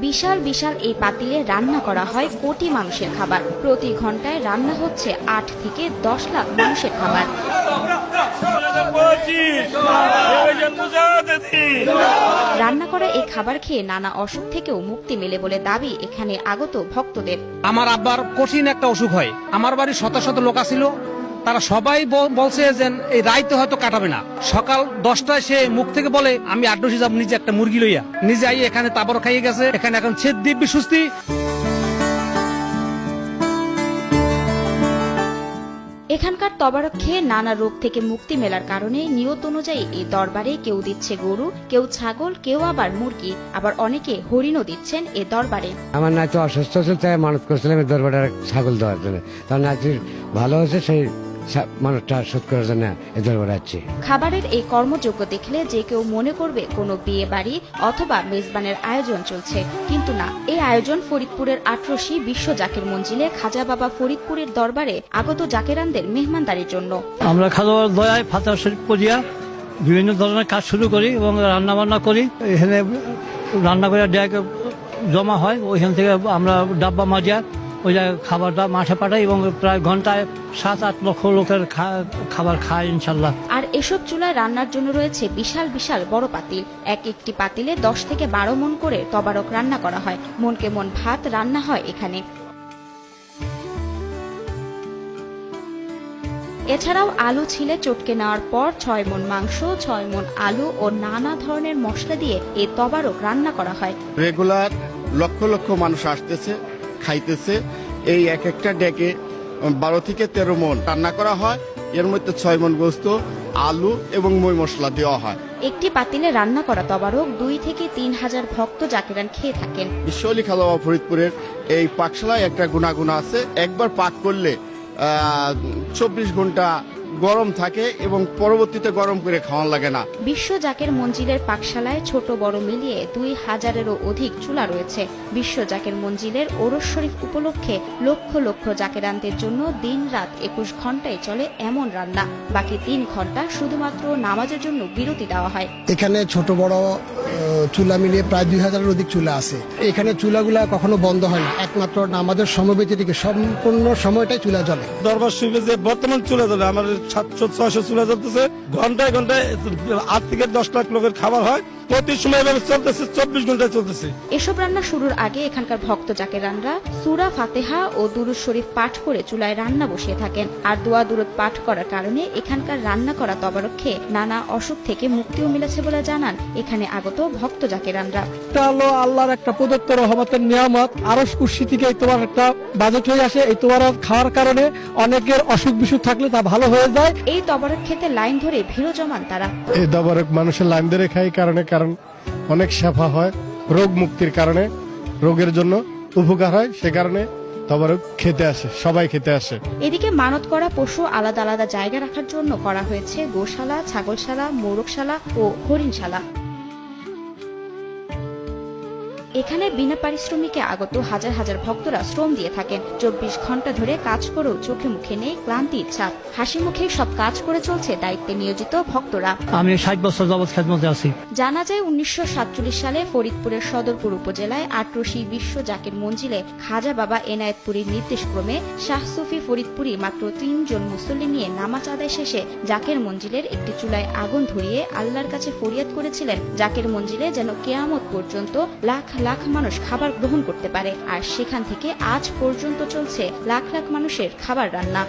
বিশাল বিশাল এই পাতিলে রান্না করা হয় কোটি মানুষের খাবার। প্রতি ঘন্টায় রান্না হচ্ছে 8 থেকে 10 লাখ মানুষের খাবার। রান্না করা এই খাবার খেয়ে নানা অসুখ থেকেও মুক্তি মেলে বলে দাবি এখানে আগত ভক্তদের। আমার আব্বার কঠিন একটা অসুখ হয়, আমার বাড়ির শত শত লোক ছিল, তারা সবাই বলছে যে এই রাইতে হয়তো কাটাবে না। সকাল 10টায় সে মুখ থেকে বলে আমি আড্ডসি যাব নিজে একটা মুরগি লইয়া, নিজে আই এখানে তারপর খাইয়ে গেছে। এখানে এখন সে দিব্যি সুস্থি। এখানকার তবারক খেয়ে নানা রোগ থেকে মুক্তি মেলার কারণে নিয়ত অনুযায়ী এই দরবারে কেউ দিচ্ছে গরু, কেউ ছাগল, কেউ আবার মুরগি, আবার অনেকে হরিণও দিচ্ছেন এ দরবারে। আমার নাতি অসুস্থ ছিল, তাই মানত করেছিলাম এই দরবারে ছাগল দেওয়ার জন্য। তার নাতি ভালো হয়েছে, সেই মানুষটা সুস্থ করার জন্য এই দরবারে আসছি। খাবারের এই কর্মযোগ্য দেখলে যে কেউ মনে করবে কোনো বিয়ে বাড়ি অথবা মেজবানের আয়োজন চলছে, কিন্তু না, এই আয়োজন ফরিদপুরের আটরশি বিশ্ব জাকের মঞ্জিলে খাজা বাবা ফরিদপুরের দরবারে আগত জাকেরানদের মেহমানদারির জন্য। আমরা খাজা বাবার দয়ায় ফাতিহা শরীফ পড়িয়া বিভিন্ন ধরনের কাজ শুরু করি এবং রান্না বান্না করি। এখানে রান্না করে ডেক জমা হয়, ওইখান থেকে আমরা ডাব্বা মাজিয়া ওই জায়গায় খাবারটা মাঠে পাঠাই এবং প্রায় ঘন্টায় 7-8 লক্ষ লোকের খাবার খায় ইনশাল্লাহ। আর এসব চুলায় রান্নার জন্য রয়েছে বিশাল বিশাল বড় পাতিল। একটি পাতিলে 10 থেকে 12 মণ করে তবারক রান্না করা হয়। মনকে মন ভাত রান্না হয় এখানে। এছাড়াও আলু ছিলে চটকে নেওয়ার পর 6 মণ মাংস, 6 মণ আলু ও নানা ধরনের মশলা দিয়ে এই তবারক রান্না করা হয়। রেগুলার লক্ষ লক্ষ মানুষ আসতেছে, খাইতেছে। এই এক একটা ডেকে 12 থেকে 13 মণ রান্না করা হয়। এর মধ্যে 6 মণ গোস্ত, আলু এবং মই মশলা দেওয়া হয়। একটি পাতিলে রান্না করা তবারক 2 থেকে 3 হাজার ভক্ত জাকেরান খেয়ে থাকেন। বিশ্বলি খাজা বাবা ফরিদপুরের এই পাকশালায় একটা গুণাগুণ আছে, একবার পাক করলে 24 ঘন্টা গরম থাকে এবং পরবর্তীতে গরম করে খাওয়ান লাগে না। বিশ্ব জাকের মঞ্জিলের পাকশালায় ছোট বড় মিলিয়ে 2000-এরও অধিক চুলা রয়েছে। বিশ্ব জাকের মঞ্জিলের ওরস শরীফ উপলক্ষে লক্ষ লক্ষ জাকেরানদের জন্য দিন রাত 21 ঘন্টায় চলে এমন রান্না। বাকি 3 ঘন্টা শুধুমাত্র নামাজের জন্য বিরতি দেওয়া হয়। এখানে ছোট বড় চুলা মিলিয়ে প্রায় 2000-এর অধিক চুলা আছে। এখানে চুলাগুলা কখনো বন্ধ হয় না, একমাত্র নামাজের সময় ব্যতীত সম্পূর্ণ সময়টাই চুলা জ্বলে। দরবার শরীফে যে বর্তমান চুলা জ্বলে, আমার 700-600 চুলা জ্বলতেছে। ঘন্টায় ঘন্টায় 8 থেকে 10 লাখ লোকের খাবার হয়। প্রতি সময় চলতেছে, 24 ঘন্টায় চলতেছে। এসব রান্না শুরুর আগে এখানকার ভক্ত জাকেরানরা সূরা ফাতিহা ও দুরূদ শরীফ পাঠ করে চুলায় রান্না বসিয়ে থাকেন। আর দোয়া দুরূদ পাঠ করার কারণে এখানকার রান্না করা তবারক খেয়ে নানা অসুখ থেকে মুক্তিও মিলেছে বলে জানান এখানে আগত ভক্ত জাকেরানরা। এটা হলো আল্লাহর একটা প্রদত্ত রহমতের নিয়ামত। আরশ কুরসি থেকে এই তোমার একটা বাজেট হয়ে আসে। এই তোমার খাওয়ার কারণে অনেকের অসুখ বিসুখ থাকলে তা ভালো হয়ে যায়। এই তবারক খেতে লাইন ধরে ভিড়ও জমান তারা। এই তবারক মানুষের লাইন ধরে খায় কারণ অনেক শেফা হয়, রোগ মুক্তির কারণে, রোগের জন্য উপকার হয়, সে কারণে তবারক খেতে আসে, সবাই খেতে আসে। এদিকে মানত করা পশু আলাদা আলাদা জায়গা রাখার জন্য করা হয়েছে গোশালা, ছাগলশালা, মোরগশালা ও হরিণশালা। এখানে বিনা পারিশ্রমিকে আগত হাজার হাজার ভক্তরা শ্রম দিয়ে থাকেন। 24 ঘন্টা ধরে কাজ করেও চোখে মুখে নেই ক্লান্তির ছাপ। হাসি মুখে সব কাজ করে চলছে দায়িত্বে নিয়োজিত ভক্তরা। আমি 60 বছর যাবৎ খেদমতে আছি। জানা যায় 1947 সালে ফরিদপুরের সদরপুর উপজেলায় আটরশি বিশ্ব জাকের মঞ্জিলে খাজা বাবা এনায়েতপুরীর নির্দেশক্রমে শাহ সুফি ফরিদপুরি মাত্র 3 জন মুসল্লি নিয়ে নামাজ আদায় শেষে জাকের মঞ্জিলের একটি চুলায় আগুন ধরিয়ে আল্লাহর কাছে ফরিয়াদ করেছিলেন জাকের মঞ্জিলে যেন কিয়ামত পর্যন্ত লাখ লাখ মানুষ খাবার গ্রহণ করতে পারে। আর সেখান থেকে আজ পর্যন্ত চলছে লাখ লাখ মানুষের খাবার রান্না।